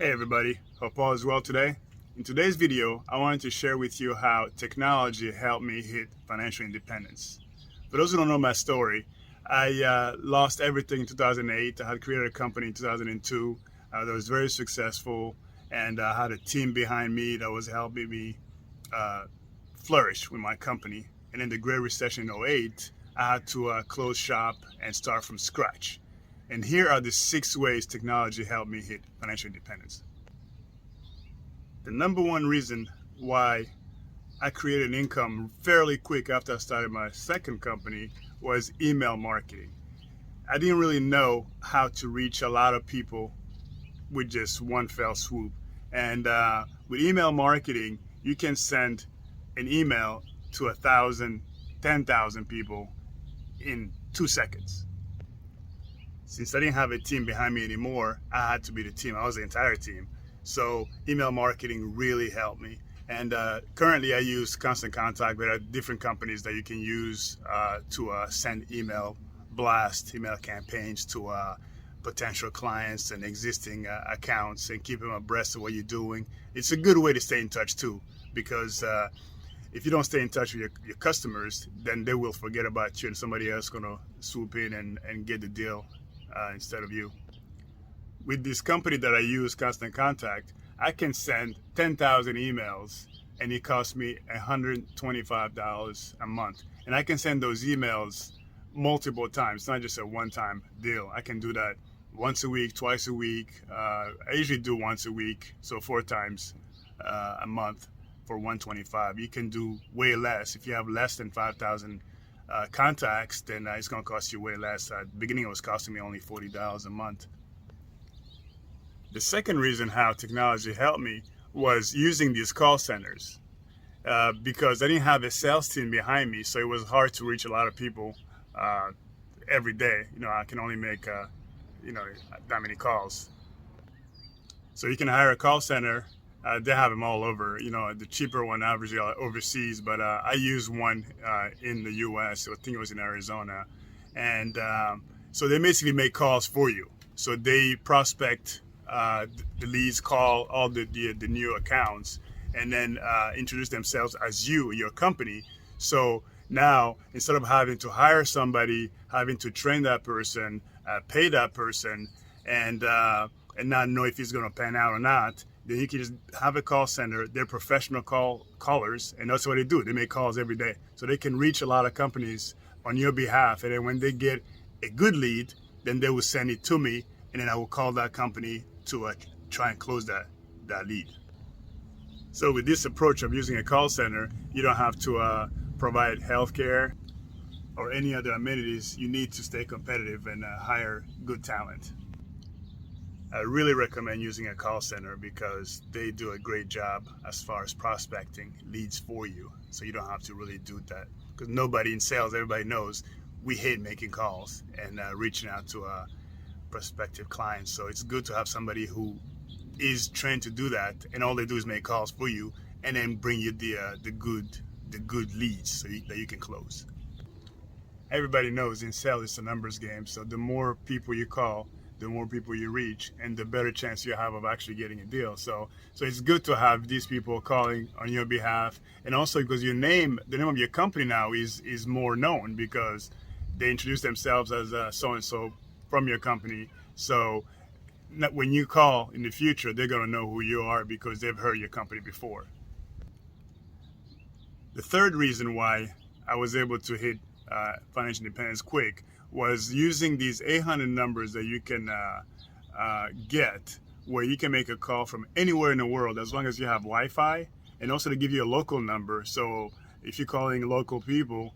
Hey everybody, hope all is well today. In today's video, I wanted to share with you how technology helped me hit financial independence. For those who don't know my story, I lost everything in 2008. I had created a company in 2002 that was very successful, and I had a team behind me that was helping me uh, flourish with my company. And in the Great Recession in '08, I had to close shop and start from scratch. And here are the 6 ways technology helped me hit financial independence. The number one reason why I created an income fairly quick after I started my second company was email marketing. I didn't really know how to reach a lot of people with just one fell swoop. And with email marketing, you can send an email to 1,000, 10,000 people in 2 seconds. Since I didn't have a team behind me anymore, I had to be the team. I was the entire team. So email marketing really helped me. And currently I use Constant Contact. There are different companies that you can use to send email blasts, email campaigns to potential clients and existing accounts and keep them abreast of what you're doing. It's a good way to stay in touch too, because if you don't stay in touch with your customers, then they will forget about you and somebody else is going to swoop in and get the deal instead of you. With this company that I use, Constant Contact, I can send 10,000 emails and it costs me $125 a month. And I can send those emails multiple times. It's not just a one-time deal. I can do that once a week, twice a week. I usually do once a week, so 4 times a month for $125. You can do way less. If you have less than 5,000 contacts, then it's going to cost you way less. At the beginning, it was costing me only $40 a month. The second reason how technology helped me was using these call centers because I didn't have a sales team behind me, so it was hard to reach a lot of people every day. I can only make that many calls. So you can hire a call center. They have them all over. The cheaper one averagely overseas, but I use one in the U.S. I think it was in Arizona, and so they basically make calls for you. So they prospect the leads, call all the new accounts, and then introduce themselves as your company. So now instead of having to hire somebody, having to train that person, pay that person, and not know if he's going to pan out or not, then you can just have a call center. They're professional callers, and that's what they do. They make calls every day. So they can reach a lot of companies on your behalf. And then when they get a good lead, then they will send it to me, and then I will call that company to try and close that lead. So with this approach of using a call center, you don't have to provide healthcare or any other amenities. You need to stay competitive and hire good talent. I really recommend using a call center because they do a great job as far as prospecting leads for you. So you don't have to really do that, because nobody in sales, everybody knows, we hate making calls and reaching out to prospective clients. So it's good to have somebody who is trained to do that, and all they do is make calls for you and then bring you the good leads so that you can close. Everybody knows in sales it's a numbers game. So the more people you call, the more people you reach, and the better chance you have of actually getting a deal. So it's good to have these people calling on your behalf, and also because the name of your company now is more known because they introduce themselves as so and so from your company. So when you call in the future, they're going to know who you are because they've heard your company before. The third reason why I was able to hit financial independence quick was using these 800 numbers that you can get, where you can make a call from anywhere in the world as long as you have Wi-Fi, and also to give you a local number. So if you're calling local people,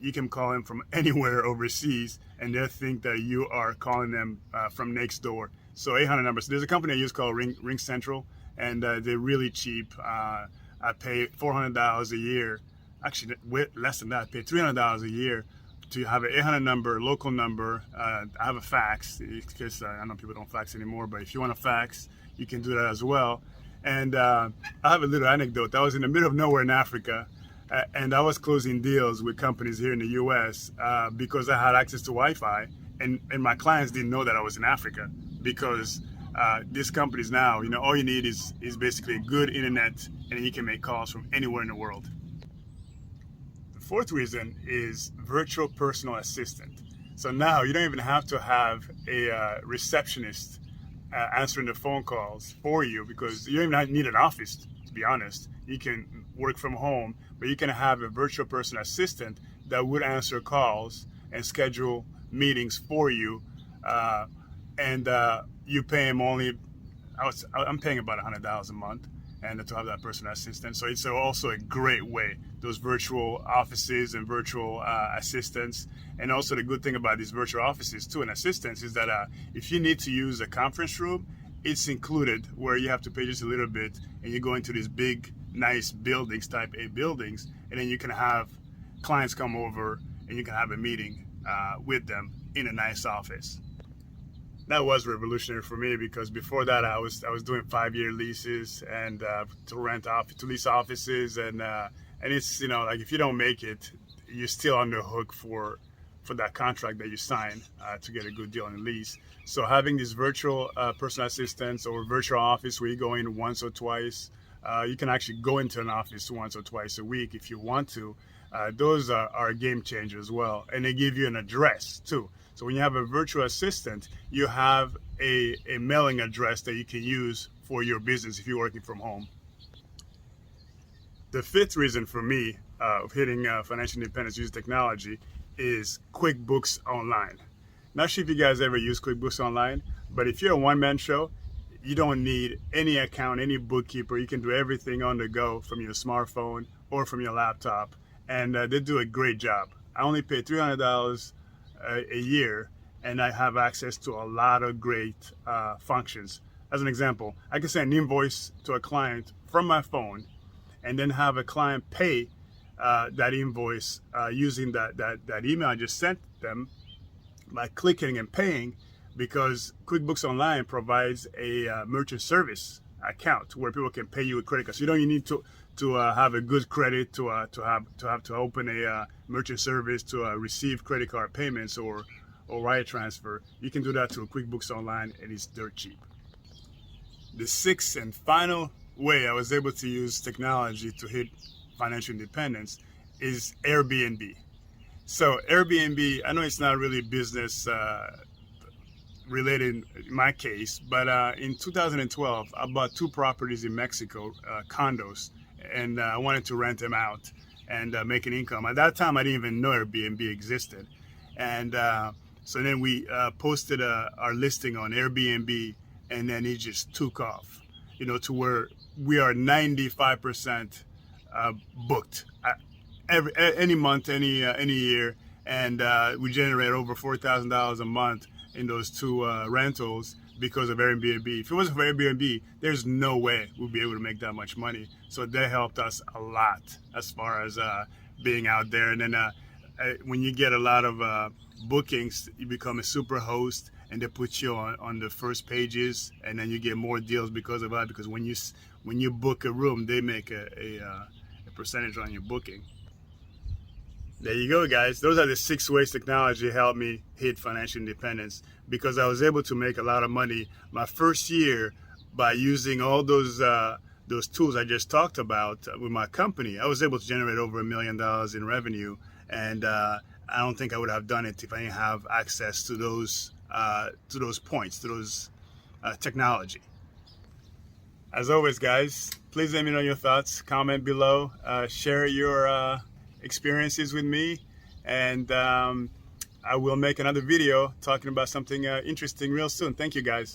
you can call them from anywhere overseas, and they'll think that you are calling them from next door. So 800 numbers. There's a company I use called Ring Central, and they're really cheap. I pay $400 a year. Actually, less than that. I pay $300 a year to have an 800 number, local number. I have a fax, because I know people don't fax anymore, but if you want to fax, you can do that as well. And I have a little anecdote. I was in the middle of nowhere in Africa, and I was closing deals with companies here in the US because I had access to Wi-Fi, and my clients didn't know that I was in Africa because these companies now, all you need is basically good internet, and you can make calls from anywhere in the world. The fourth reason is virtual personal assistant. So now you don't even have to have a receptionist answering the phone calls for you, because you don't even need an office, to be honest. You can work from home, but you can have a virtual personal assistant that would answer calls and schedule meetings for you, and you pay him only, I'm paying about $100 a month, and to have that personal assistant. So it's also a great way, those virtual offices and virtual assistants. And also the good thing about these virtual offices too and assistants is that if you need to use a conference room, it's included, where you have to pay just a little bit, and you go into these big, nice buildings, type A buildings, and then you can have clients come over and you can have a meeting with them in a nice office. That was revolutionary for me, because before that I was doing 5-year leases and to lease offices, and it's, like, if you don't make it, you're still on the hook for that contract that you sign to get a good deal on the lease. So having these virtual personal assistants or virtual office where you go in once or twice, you can actually go into an office once or twice a week if you want to. Those are a game changer as well, and they give you an address too. So when you have a virtual assistant, you have a mailing address that you can use for your business if you're working from home. The fifth reason for me of hitting financial independence using technology is Quickbooks Online. Not sure if you guys ever use Quickbooks Online, but if you're a one-man show, you don't need any account, any bookkeeper. You can do everything on the go from your smartphone or from your laptop, and they do a great job. I only pay $300 a year, and I have access to a lot of great functions. As an example, I can send an invoice to a client from my phone, and then have a client pay that invoice using that email I just sent them by clicking and paying, because QuickBooks Online provides a merchant service account where people can pay you with credit cards. So you don't need to have a good credit to open a merchant service to receive credit card payments or wire transfer. You can do that through QuickBooks Online, and it's dirt cheap. The sixth and final way I was able to use technology to hit financial independence is Airbnb. So Airbnb, I know it's not really business related in my case, but in 2012, I bought 2 properties in Mexico, condos, and I wanted to rent them out and make an income. At that time, I didn't even know Airbnb existed. And so then we posted our listing on Airbnb, and then it just took off, to where we are 95% booked any month, any year, and we generate over $4,000 a month in those 2 rentals because of Airbnb. If it wasn't for Airbnb, there's no way we'd be able to make that much money. So they helped us a lot as far as being out there. And then when you get a lot of bookings, you become a super host, and they put you on the first pages, and then you get more deals because of that. Because when you book a room, they make a percentage on your booking. There you go, guys. Those are the 6 ways technology helped me hit financial independence, because I was able to make a lot of money my first year by using all those tools I just talked about with my company. I was able to generate over $1 million in revenue, and I don't think I would have done it if I didn't have access to those points, to those technology. As always, guys, please let me know your thoughts. Comment below. Share your experiences with me, and I will make another video talking about something interesting real soon. Thank you, guys.